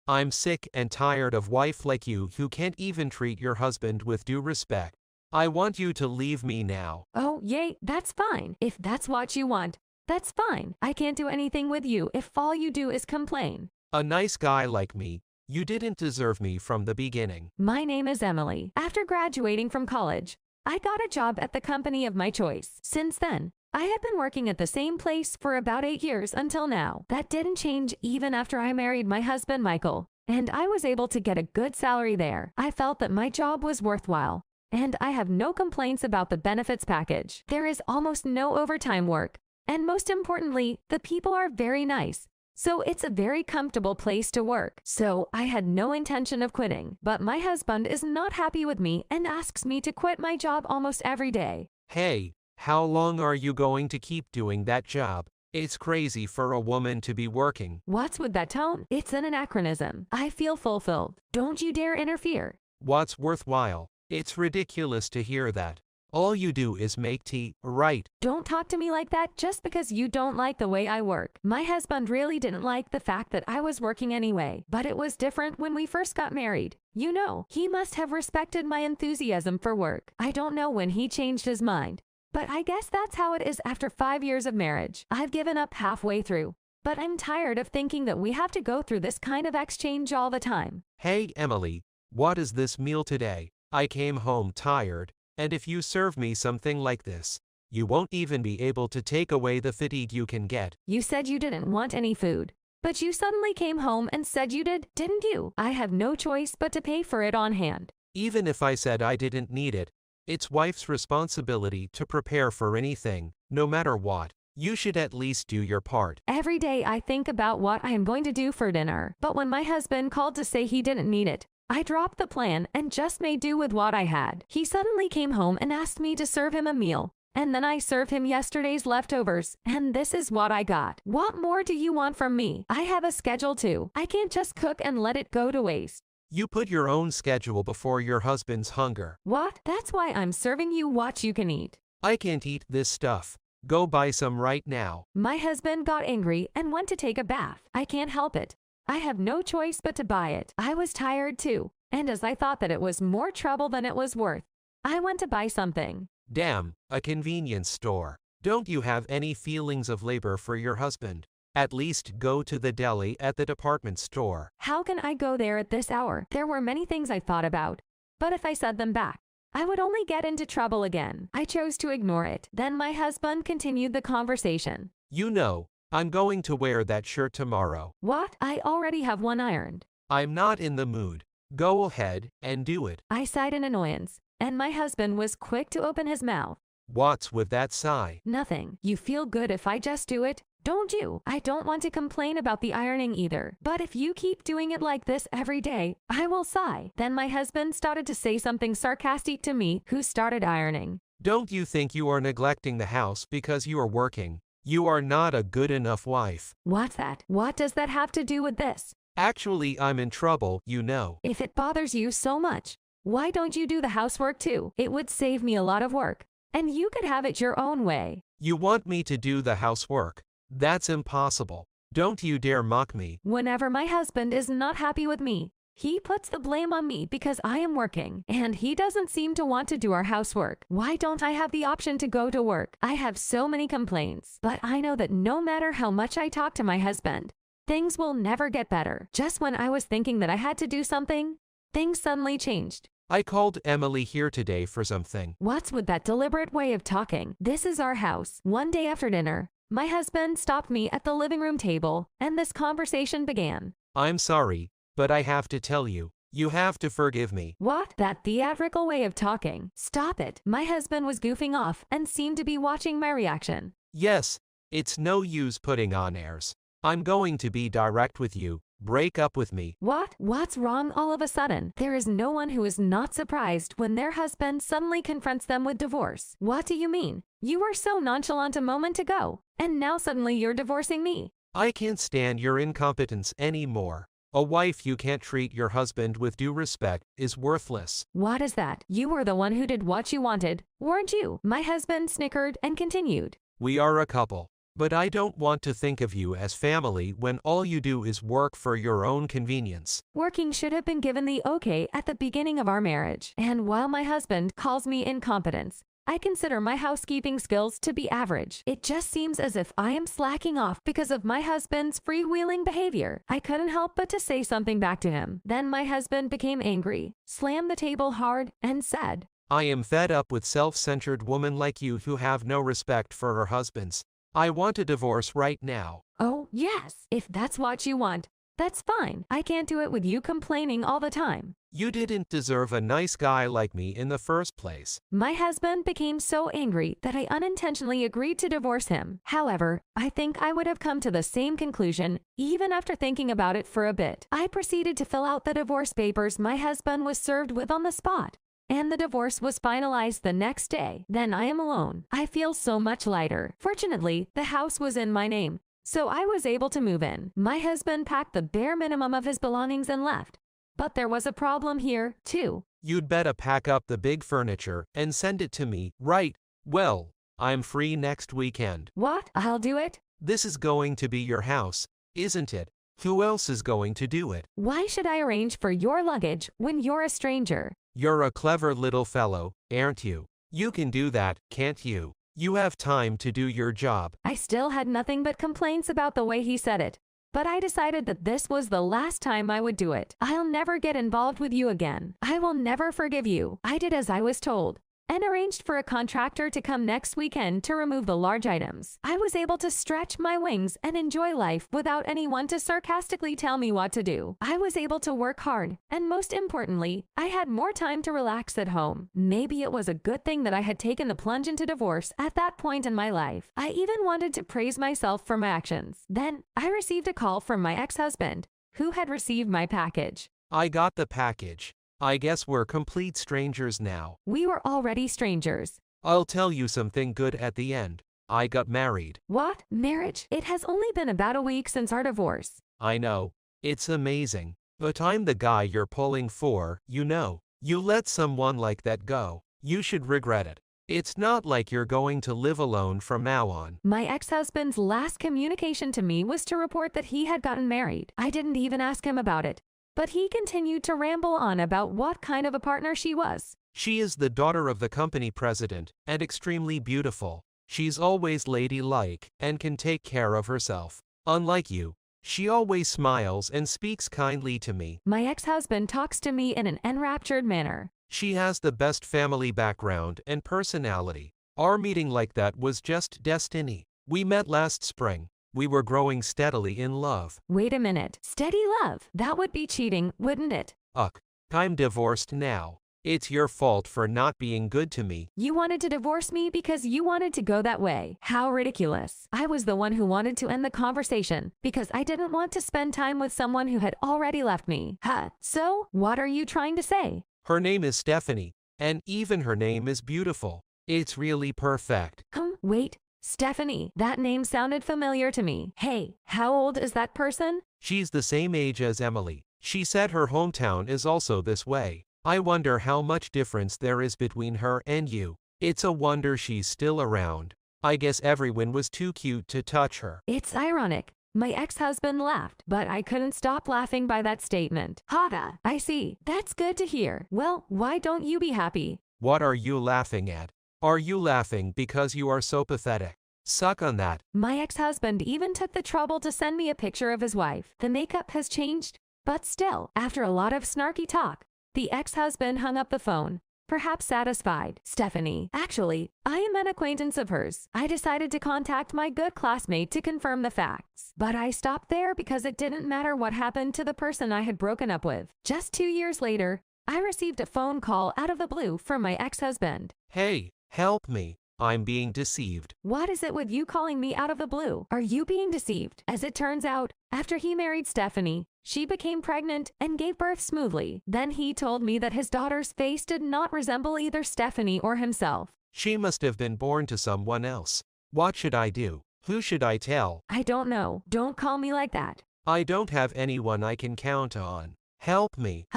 I'm sick and tired of wife like you who can't even treat your husband with due respect. I want you to leave me now. Oh, yay, that's fine. If that's what you want, that's fine. I can't do anything with you if all you do is complain. A nice guy like me, you didn't deserve me from the beginning. My name is Emily. After graduating from college, I got a job at the company of my choice. Since then, I had been working at the same place for about 8 years until now. That didn't change even after I married my husband, Michael, and I was able to get a good salary there. I felt that my job was worthwhile, and I have no complaints about the benefits package. There is almost no overtime work, and most importantly, the people are very nice. So it's a very comfortable place to work. So I had no intention of quitting, but my husband is not happy with me and asks me to quit my job almost every day. Hey, how long are you going to keep doing that job? It's crazy for a woman to be working. What's with that tone? It's an anachronism. I feel fulfilled. Don't you dare interfere. What's worthwhile? It's ridiculous to hear that. All you do is make tea, right? Don't talk to me like that just because you don't like the way I work. My husband really didn't like the fact that I was working anyway, but it was different when we first got married. You know, he must have respected my enthusiasm for work. I don't know when he changed his mind, but I guess that's how it is after 5 years of marriage. I've given up halfway through, but I'm tired of thinking that we have to go through this kind of exchange all the time. Hey, Emily, what is this meal today? I came home tired. And if you serve me something like this, you won't even be able to take away the fatigue you can get. You said you didn't want any food, but you suddenly came home and said you did, didn't you? I have no choice but to pay for it on hand. Even if I said I didn't need it, it's wife's responsibility to prepare for anything, no matter what. You should at least do your part. Every day I think about what I am going to do for dinner, but when my husband called to say he didn't need it, I dropped the plan and just made do with what I had. He suddenly came home and asked me to serve him a meal, and then I served him yesterday's leftovers, and this is what I got. What more do you want from me? I have a schedule too. I can't just cook and let it go to waste. You put your own schedule before your husband's hunger. What? That's why I'm serving you what you can eat. I can't eat this stuff. Go buy some right now. My husband got angry and went to take a bath. I can't help it. I have no choice but to buy it. I was tired too, and as I thought that it was more trouble than it was worth, I went to buy something. Damn, a convenience store. Don't you have any feelings of labor for your husband? At least go to the deli at the department store. How can I go there at this hour? There were many things I thought about, but if I said them back, I would only get into trouble again. I chose to ignore it. Then my husband continued the conversation. You know, I'm going to wear that shirt tomorrow. What? I already have one ironed. I'm not in the mood. Go ahead and do it. I sighed in annoyance, and my husband was quick to open his mouth. What's with that sigh? Nothing. You feel good if I just do it, don't you? I don't want to complain about the ironing either, but if you keep doing it like this every day, I will sigh. Then my husband started to say something sarcastic to me, who started ironing. Don't you think you are neglecting the house because you are working? You are not a good enough wife. What's that? What does that have to do with this? Actually, I'm in trouble, you know. If it bothers you so much, why don't you do the housework too? It would save me a lot of work, and you could have it your own way. You want me to do the housework? That's impossible. Don't you dare mock me. Whenever my husband is not happy with me, he puts the blame on me because I am working, and he doesn't seem to want to do our housework. Why don't I have the option to go to work? I have so many complaints, but I know that no matter how much I talk to my husband, things will never get better. Just when I was thinking that I had to do something, things suddenly changed. I called Emily here today for something. What's with that deliberate way of talking? This is our house. One day after dinner, my husband stopped me at the living room table, and this conversation began. I'm sorry, but I have to tell you, you have to forgive me. What? That theatrical way of talking? Stop it. My husband was goofing off and seemed to be watching my reaction. Yes, it's no use putting on airs. I'm going to be direct with you. Break up with me. What? What's wrong all of a sudden? There is no one who is not surprised when their husband suddenly confronts them with divorce. What do you mean? You were so nonchalant a moment ago, and now suddenly you're divorcing me. I can't stand your incompetence anymore. A wife you can't treat your husband with due respect is worthless. What is that? You were the one who did what you wanted, weren't you? My husband snickered and continued. We are a couple. But I don't want to think of you as family when all you do is work for your own convenience. Working should have been given the okay at the beginning of our marriage. And while my husband calls me incompetence, I consider my housekeeping skills to be average. It just seems as if I am slacking off because of my husband's freewheeling behavior. I couldn't help but to say something back to him. Then my husband became angry, slammed the table hard, and said, I am fed up with self-centered women like you who have no respect for her husbands. I want a divorce right now. "Oh, yes, if that's what you want. That's fine. I can't do it with you complaining all the time." You didn't deserve a nice guy like me in the first place. My husband became so angry that I unintentionally agreed to divorce him. However, I think I would have come to the same conclusion even after thinking about it for a bit. I proceeded to fill out the divorce papers my husband was served with on the spot, and the divorce was finalized the next day. Then I am alone. I feel so much lighter. Fortunately, the house was in my name, so I was able to move in. My husband packed the bare minimum of his belongings and left. But there was a problem here, too. You'd better pack up the big furniture and send it to me, right? Well, I'm free next weekend. What? I'll do it? This is going to be your house, isn't it? Who else is going to do it? Why should I arrange for your luggage when you're a stranger? You're a clever little fellow, aren't you? You can do that, can't you? You have time to do your job. I still had nothing but complaints about the way he said it. But I decided that this was the last time I would do it. I'll never get involved with you again. I will never forgive you. I did as I was told, and arranged for a contractor to come next weekend to remove the large items. I was able to stretch my wings and enjoy life without anyone to sarcastically tell me what to do. I was able to work hard, and most importantly, I had more time to relax at home. Maybe it was a good thing that I had taken the plunge into divorce at that point in my life. I even wanted to praise myself for my actions. Then, I received a call from my ex-husband, who had received my package. I got the package. I guess we're complete strangers now. We were already strangers. I'll tell you something good at the end. I got married. What? Marriage? It has only been about a week since our divorce. I know. It's amazing. But I'm the guy you're pulling for, you know. You let someone like that go. You should regret it. It's not like you're going to live alone from now on. My ex-husband's last communication to me was to report that he had gotten married. I didn't even ask him about it. But he continued to ramble on about what kind of a partner she was. She is the daughter of the company president, and extremely beautiful. She's always ladylike, and can take care of herself. Unlike you, she always smiles and speaks kindly to me. My ex-husband talks to me in an enraptured manner. She has the best family background and personality. Our meeting like that was just destiny. We met last spring. We were growing steadily in love. Wait a minute. Steady love? That would be cheating, wouldn't it? Ugh, I'm divorced now. It's your fault for not being good to me. You wanted to divorce me because you wanted to go that way. How ridiculous. I was the one who wanted to end the conversation because I didn't want to spend time with someone who had already left me. Huh. So, what are you trying to say? Her name is Stephanie, and even her name is beautiful. It's really perfect. Wait. Stephanie, that name sounded familiar to me. Hey, how old is that person? She's the same age as Emily. She said her hometown is also this way. I wonder how much difference there is between her and you. It's a wonder she's still around. I guess everyone was too cute to touch her. It's ironic. My ex-husband laughed, but I couldn't stop laughing by that statement. Aita, I see. That's good to hear. Well, why don't you be happy? What are you laughing at? Are you laughing because you are so pathetic? Suck on that. My ex-husband even took the trouble to send me a picture of his wife. The makeup has changed, but still, after a lot of snarky talk, the ex-husband hung up the phone, perhaps satisfied. Stephanie, actually, I am an acquaintance of hers. I decided to contact my good classmate to confirm the facts. But I stopped there because it didn't matter what happened to the person I had broken up with. Just 2 years later, I received a phone call out of the blue from my ex-husband. Hey, help me. I'm being deceived. What is it with you calling me out of the blue? Are you being deceived? As it turns out, after he married Stephanie, she became pregnant and gave birth smoothly. Then he told me that his daughter's face did not resemble either Stephanie or himself. She must have been born to someone else. What should I do? Who should I tell? I don't know. Don't call me like that. I don't have anyone I can count on. Help me.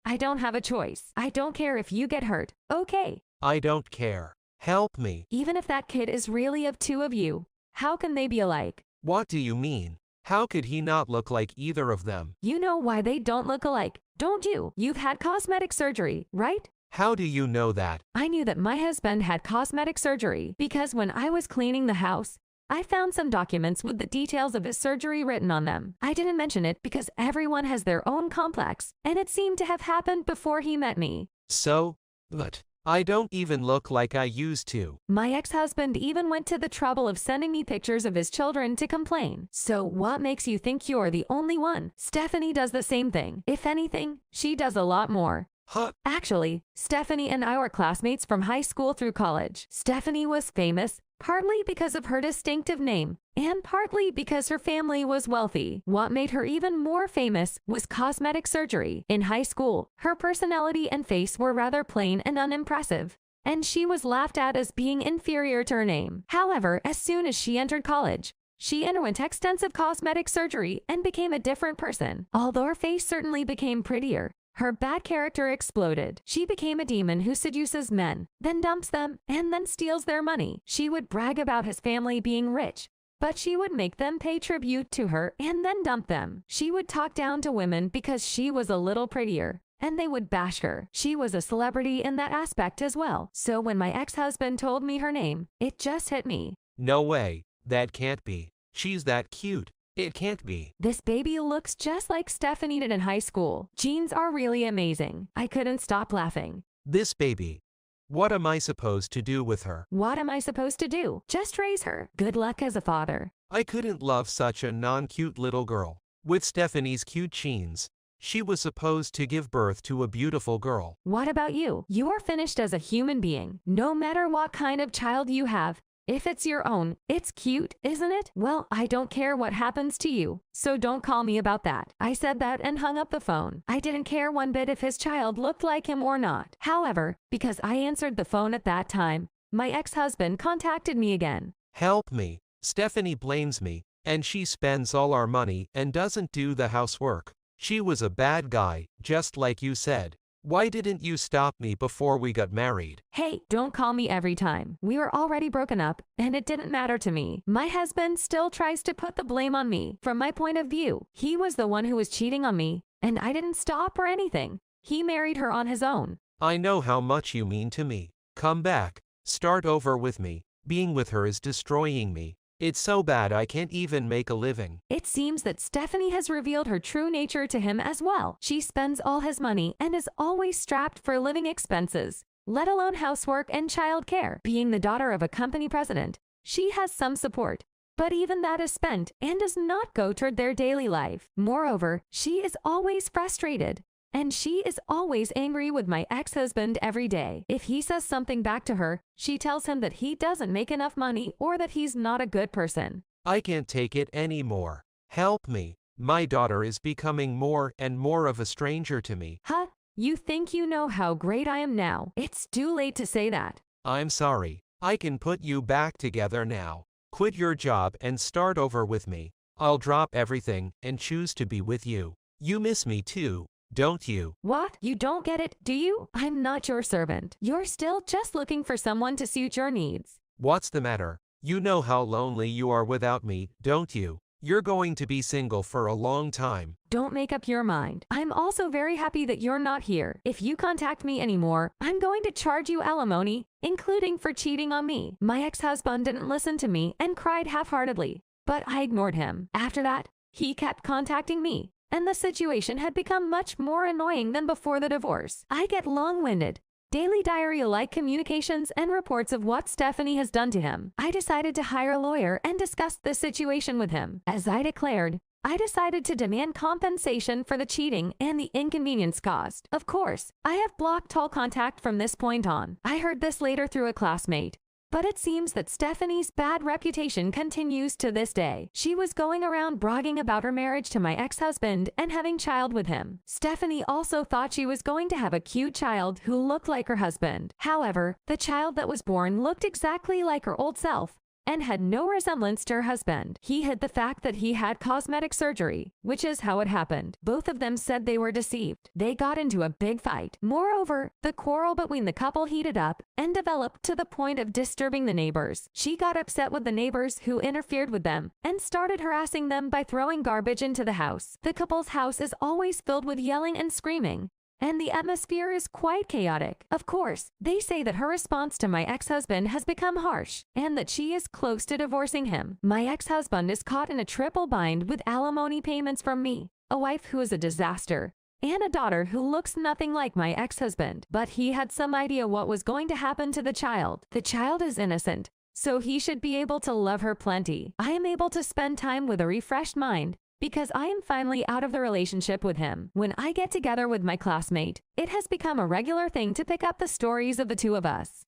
I don't have a choice. I don't care if you get hurt. Okay. I don't care. Help me. Even if that kid is really of two of you, How can they be alike? What do you mean? How could he not look like either of them? You know why they don't look alike, don't you? You've had cosmetic surgery, right? How do you know that? I knew that my husband had cosmetic surgery because when I was cleaning the house, I found some documents with the details of his surgery written on them. I didn't mention it because everyone has their own complex, and it seemed to have happened before he met me. So? But I don't even look like I used to. My ex-husband even went to the trouble of sending me pictures of his children to complain. So what makes you think you're the only one? Stephanie does the same thing. If anything, she does a lot more. Huh? Actually, Stephanie and I were classmates from high school through college. Stephanie was famous, partly because of her distinctive name, and partly because her family was wealthy. What made her even more famous was cosmetic surgery. In high school, her personality and face were rather plain and unimpressive, and she was laughed at as being inferior to her name. However, as soon as she entered college, she underwent extensive cosmetic surgery and became a different person. Although her face certainly became prettier, her bad character exploded. She became a demon who seduces men, then dumps them, and then steals their money. She would brag about his family being rich, but she would make them pay tribute to her and then dump them. She would talk down to women because she was a little prettier, and they would bash her. She was a celebrity in that aspect as well. So when my ex-husband told me her name, it just hit me. No way. That can't be. She's that cute. It can't be. This baby looks just like Stephanie did in high school. Genes are really amazing. I couldn't stop laughing. This baby. What am I supposed to do with her? What am I supposed to do? Just raise her. Good luck as a father. I couldn't love such a non-cute little girl. With Stephanie's cute genes, she was supposed to give birth to a beautiful girl. What about you? You are finished as a human being. No matter what kind of child you have, if it's your own, it's cute, isn't it? Well, I don't care what happens to you, so don't call me about that. I said that and hung up the phone. I didn't care one bit if his child looked like him or not. However, because I answered the phone at that time, my ex-husband contacted me again. Help me. Stephanie blames me, and she spends all our money and doesn't do the housework. She was a bad guy, just like you said. Why didn't you stop me before we got married? Hey, don't call me every time. We were already broken up, and it didn't matter to me. My husband still tries to put the blame on me. From my point of view, he was the one who was cheating on me, and I didn't stop or anything. He married her on his own. I know how much you mean to me. Come back. Start over with me. Being with her is destroying me. It's so bad I can't even make a living. It seems that Stephanie has revealed her true nature to him as well. She spends all his money and is always strapped for living expenses, let alone housework and child care. Being the daughter of a company president, she has some support, but even that is spent and does not go toward their daily life. Moreover, she is always frustrated, and she is always angry with my ex-husband every day. If he says something back to her, she tells him that he doesn't make enough money or that he's not a good person. I can't take it anymore. Help me. My daughter is becoming more and more of a stranger to me. Huh? You think you know how great I am now? It's too late to say that. I'm sorry. I can put you back together now. Quit your job and start over with me. I'll drop everything and choose to be with you. You miss me too, don't you? What? You don't get it, do you? I'm not your servant. You're still just looking for someone to suit your needs. What's the matter? You know how lonely you are without me, don't you? You're going to be single for a long time. Don't make up your mind. I'm also very happy that you're not here. If you contact me anymore, I'm going to charge you alimony, including for cheating on me. My ex-husband didn't listen to me and cried half-heartedly, but I ignored him. After that, he kept contacting me, and the situation had become much more annoying than before the divorce. I get long-winded, daily diary-like communications and reports of what Stephanie has done to him. I decided to hire a lawyer and discuss this situation with him. As I declared, I decided to demand compensation for the cheating and the inconvenience caused. Of course, I have blocked all contact from this point on. I heard this later through a classmate. But it seems that Stephanie's bad reputation continues to this day. She was going around bragging about her marriage to my ex-husband and having child with him. Stephanie also thought she was going to have a cute child who looked like her husband. However, the child that was born looked exactly like her old self, and had no resemblance to her husband. He hid the fact that he had cosmetic surgery, which is how it happened. Both of them said they were deceived. They got into a big fight. Moreover, the quarrel between the couple heated up and developed to the point of disturbing the neighbors. She got upset with the neighbors who interfered with them and started harassing them by throwing garbage into the house. The couple's house is always filled with yelling and screaming, and the atmosphere is quite chaotic. Of course, they say that her response to my ex-husband has become harsh and that she is close to divorcing him. My ex-husband is caught in a triple bind with alimony payments from me, a wife who is a disaster, and a daughter who looks nothing like my ex-husband. But he had some idea what was going to happen to the child. The child is innocent, so he should be able to love her plenty. I am able to spend time with a refreshed mind because I am finally out of the relationship with him. When I get together with my classmate, it has become a regular thing to pick up the stories of the two of us.